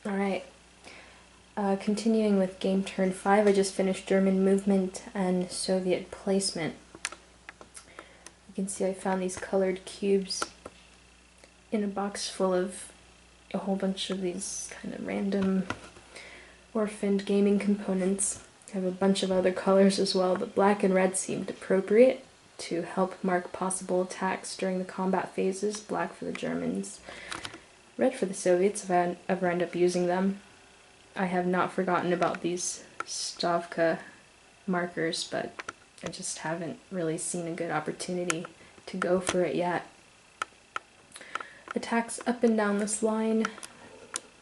Alright, continuing with game turn 5, I just finished German movement and Soviet placement. You can see I found these colored cubes in a box full of a whole bunch of these kind of random orphaned gaming components. I have a bunch of other colors as well, but black and red seemed appropriate to help mark possible attacks during the combat phases. Black for the Germans, red for the Soviets if I ever end up using them. I have not forgotten about these Stavka markers, but I just haven't really seen a good opportunity to go for it yet. Attacks up and down this line,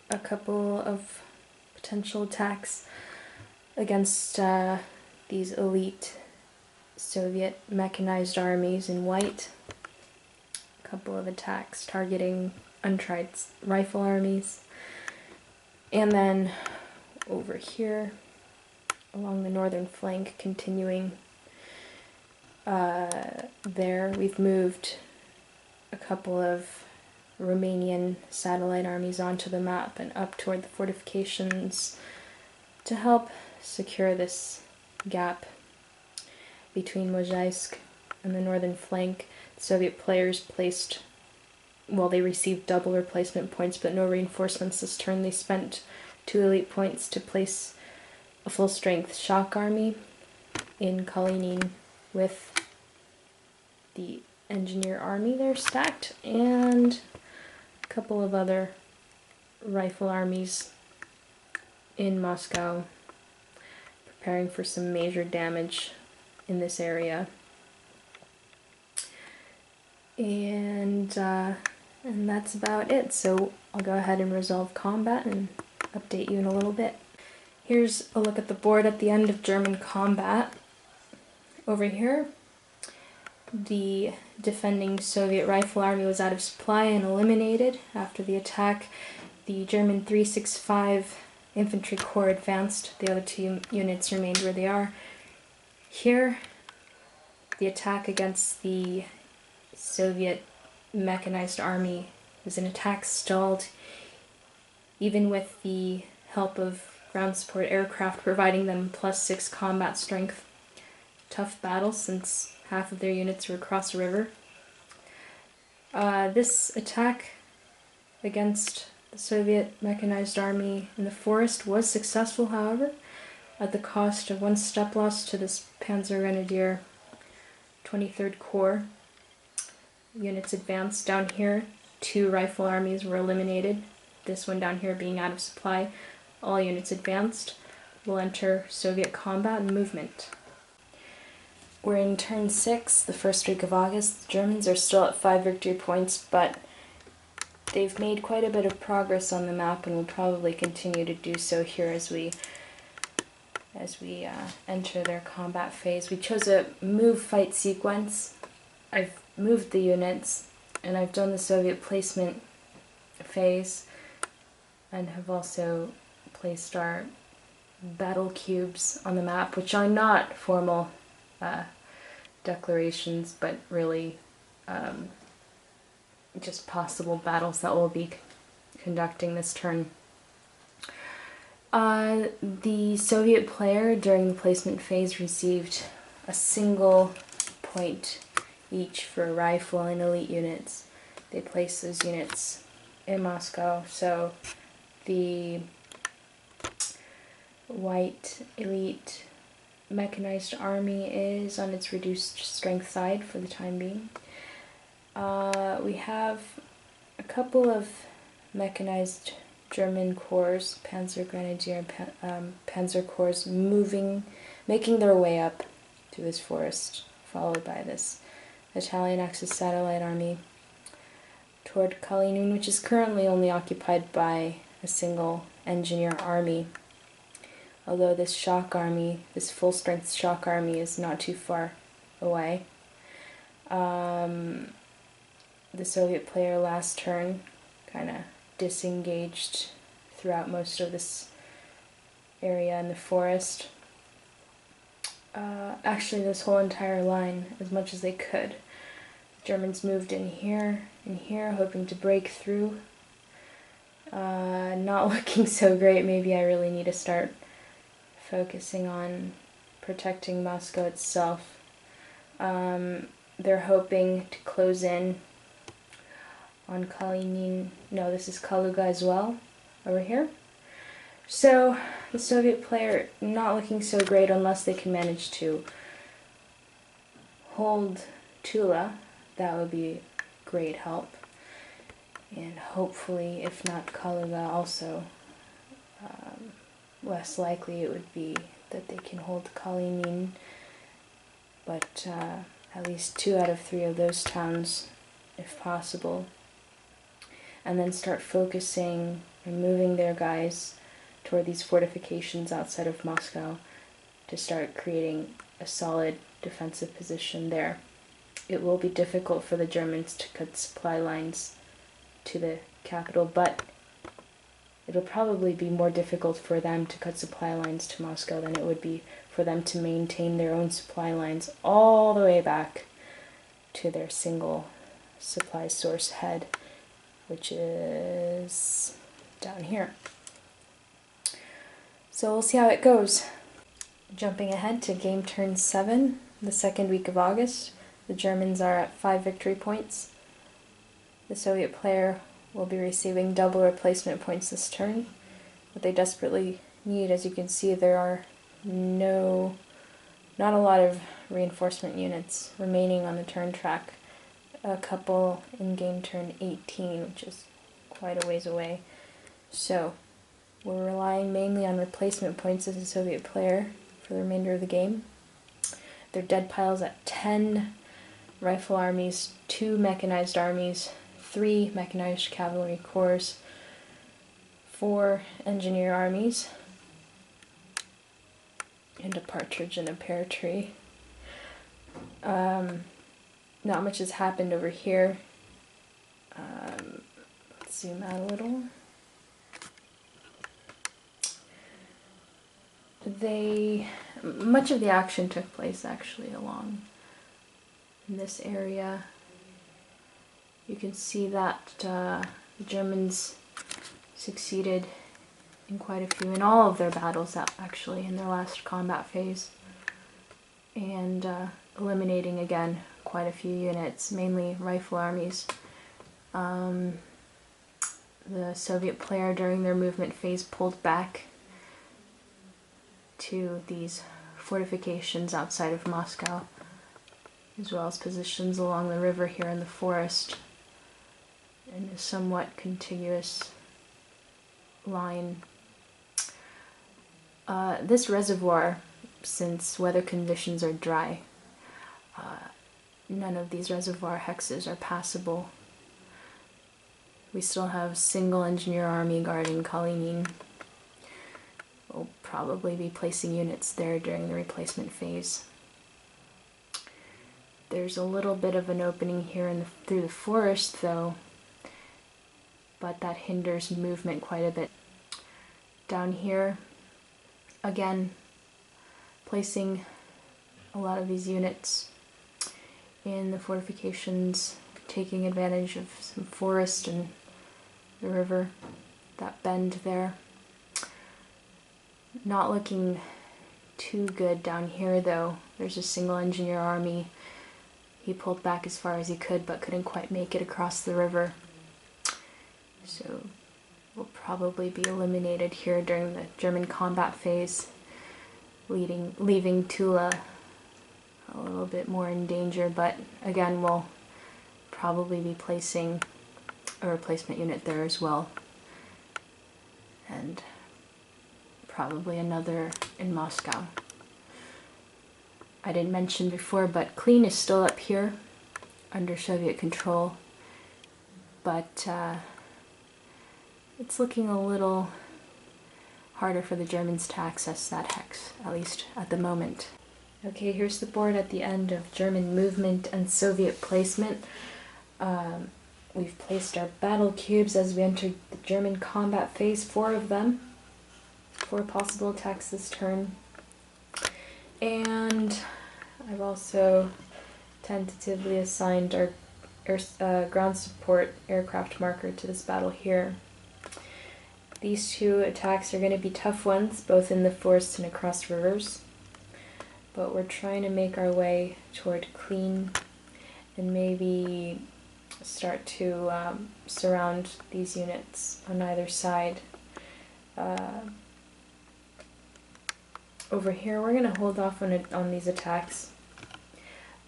a couple of potential attacks against these elite Soviet mechanized armies in white, a couple of attacks targeting untried rifle armies, and then over here along the northern flank, continuing there, we've moved a couple of Romanian satellite armies onto the map and up toward the fortifications to help secure this gap between Mozhaisk and the northern flank. The Soviet players placed, well, they received double replacement points but no reinforcements this turn. They spent 2 elite points to place a full-strength shock army in Kalinin with the engineer army there stacked, and a couple of other rifle armies in Moscow preparing for some major damage in this area. And that's about it. So I'll go ahead and resolve combat and update you in a little bit. Here's a look at the board at the end of German combat. Over here, the defending Soviet rifle army was out of supply and eliminated after the attack. The German 365 infantry corps advanced. The other 2 units remained where they are. Here, the attack against the Soviet mechanized army was an attack stalled, even with the help of ground support aircraft providing them +6 combat strength. Tough battle since half of their units were across a river. This attack against the Soviet mechanized army in the forest was successful, however, at the cost of 1 step loss to this Panzer Grenadier 23rd Corps. Units advanced down here. 2 rifle armies were eliminated, this one down here being out of supply. All units advanced will enter Soviet combat and movement. We're in turn 6, the first week of August. The Germans are still at 5 victory points, but they've made quite a bit of progress on the map and will probably continue to do so here as we enter their combat phase. We chose a move-fight sequence. I've moved the units, and I've done the Soviet placement phase, and have also placed our battle cubes on the map, which are not formal declarations, but really just possible battles that we'll be conducting this turn. The Soviet player during the placement phase received a single point each for rifle and elite units. They placed those units in Moscow, so the white elite mechanized army is on its reduced strength side for the time being. We have a couple of mechanized German corps, Panzer Grenadier and Panzer Corps, making their way up to this forest, followed by this Italian Axis satellite army toward Kalinin, which is currently only occupied by a single engineer army. Although this shock army, this full-strength shock army, is not too far away. The Soviet player last turn kind of disengaged throughout most of this area in the forest. Actually, this whole entire line, as much as they could. The Germans moved in here, hoping to break through Not looking so great. Maybe I really need to start focusing on protecting Moscow itself. They're hoping to close in on Kalinin. No, this is Kaluga as well, over here. So the Soviet player not looking so great unless they can manage to hold Tula. That would be great help. And hopefully, if not Kaluga also, less likely it would be that they can hold Kalinin. But at least 2 out of 3 of those towns, if possible. And then start focusing and moving their guys toward these fortifications outside of Moscow to start creating a solid defensive position there. It will be difficult for the Germans to cut supply lines to the capital, but it'll probably be more difficult for them to cut supply lines to Moscow than it would be for them to maintain their own supply lines all the way back to their single supply source head, which is down here. So we'll see how it goes. Jumping ahead to game turn 7, the second week of August. The Germans are at 5 victory points. The Soviet player will be receiving double replacement points this turn. What they desperately need, as you can see, there are not a lot of reinforcement units remaining on the turn track. A couple in game turn 18, which is quite a ways away. So we're relying mainly on replacement points as a Soviet player for the remainder of the game. Their dead piles at 10 rifle armies, 2 mechanized armies, 3 mechanized cavalry corps, 4 engineer armies, and a partridge in a pear tree. Not much has happened over here. Let's zoom out a little. Much of the action took place actually along in this area. You can see that the Germans succeeded in quite a few, in all of their battles actually, in their last combat phase, and eliminating again quite a few units, mainly rifle armies. The Soviet player during their movement phase pulled back to these fortifications outside of Moscow, as well as positions along the river here in the forest, in a somewhat contiguous line. This reservoir, since weather conditions are dry, none of these reservoir hexes are passable. We still have single engineer army guarding Kalinin. We'll probably be placing units there during the replacement phase. There's a little bit of an opening here through the forest though, but that hinders movement quite a bit. Down here, again, placing a lot of these units in the fortifications, taking advantage of some forest and the river, that bend there. Not looking too good down here though. There's a single engineer army. He pulled back as far as he could but couldn't quite make it across the river. So will probably be eliminated here during the German combat phase, leaving Tula a little bit more in danger, but again we'll probably be placing a replacement unit there as well, and probably another in Moscow. I didn't mention before, but Klin is still up here under Soviet control, but it's looking a little harder for the Germans to access that hex, at least at the moment. Okay, here's the board at the end of German movement and Soviet placement. We've placed our battle cubes as we entered the German combat phase, 4 of them, 4 possible attacks this turn. And I've also tentatively assigned our ground support aircraft marker to this battle here. These two attacks are going to be tough ones, both in the forests and across rivers. But we're trying to make our way toward clean and maybe start to surround these units on either side. Over here, we're going to hold off on these attacks.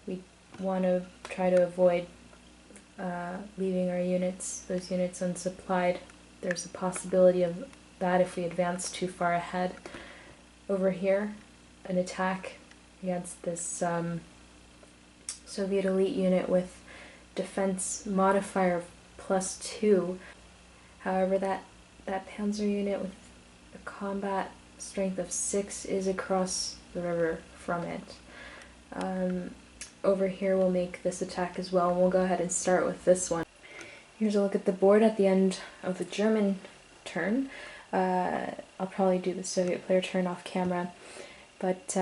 We want to try to avoid leaving our those units unsupplied. There's a possibility of that if we advance too far ahead. Over here, an attack against this Soviet elite unit with defense modifier of +2. However, that panzer unit with a combat strength of 6 is across the river from it. Over here we'll make this attack as well, and we'll go ahead and start with this one. Here's a look at the board at the end of the German turn. I'll probably do the Soviet player turn off camera, but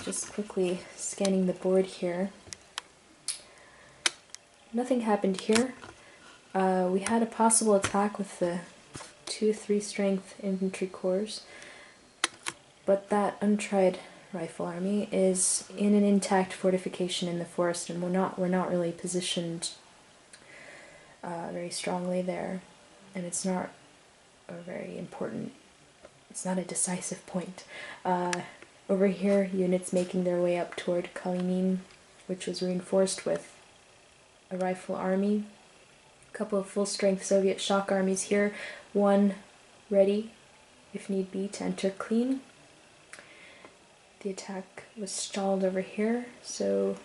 just quickly scanning the board here. Nothing happened here. We had a possible attack with the 2-3 strength infantry corps, but that untried rifle army is in an intact fortification in the forest, and we're not really positioned very strongly there, and it's not a very important, it's not a decisive point. Over here, units making their way up toward Kalinin, which was reinforced with a rifle army. A couple of full-strength Soviet shock armies here, one ready, if need be, to enter clean. The attack was stalled over here, so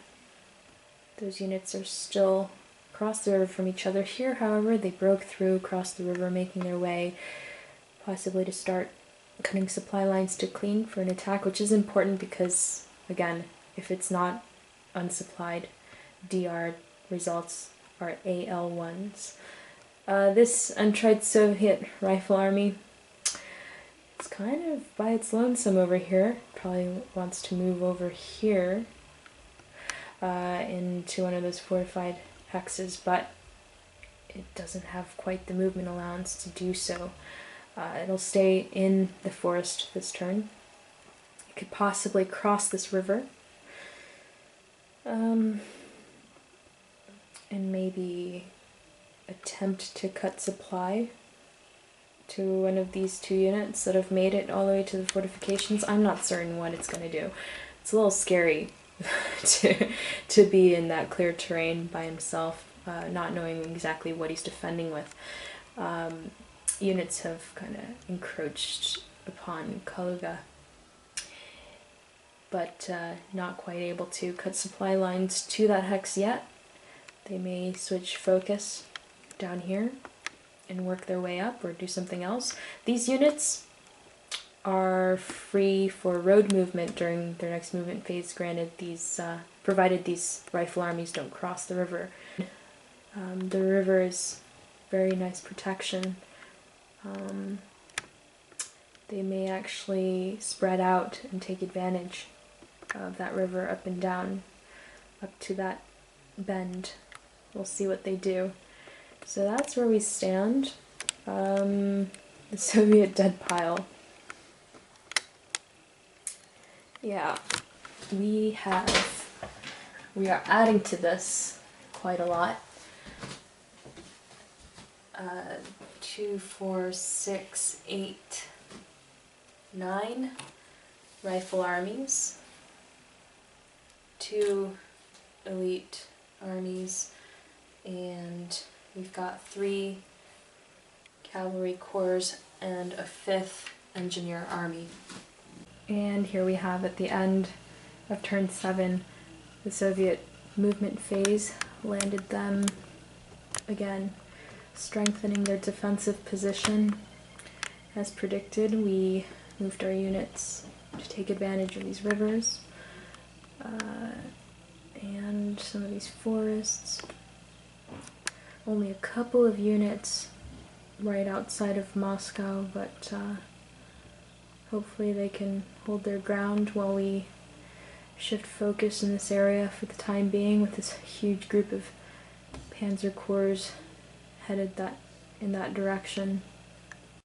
those units are still across the river from each other. Here, however, they broke through across the river, making their way possibly to start cutting supply lines to clean for an attack, which is important because, again, if it's not unsupplied, DR results are AL1s. This untried Soviet rifle army, it's kind of by its lonesome over here. Probably wants to move over here into one of those fortified hexes, but it doesn't have quite the movement allowance to do so. It'll stay in the forest this turn. It could possibly cross this river and maybe attempt to cut supply to one of these two units that have made it all the way to the fortifications. I'm not certain what it's going to do. It's a little scary to be in that clear terrain by himself, not knowing exactly what he's defending with. Units have kind of encroached upon Kaluga, but not quite able to cut supply lines to that hex yet. They may switch focus down here and work their way up or do something else. These units are free for road movement during their next movement phase, granted these, provided these rifle armies don't cross the river. The river is very nice protection. They may actually spread out and take advantage of that river up and down, up to that bend. We'll see what they do. So that's where we stand. The Soviet dead pile. Yeah, we are adding to this quite a lot. 2, 4, 6, 8, 9 rifle armies, 2 elite armies, and we've got 3 cavalry corps and a 5th engineer army. And here we have at the end of turn 7, the Soviet movement phase landed them again, strengthening their defensive position. As predicted, we moved our units to take advantage of these rivers and some of these forests. Only a couple of units right outside of Moscow, but hopefully they can hold their ground while we shift focus in this area for the time being, with this huge group of panzer corps headed in that direction.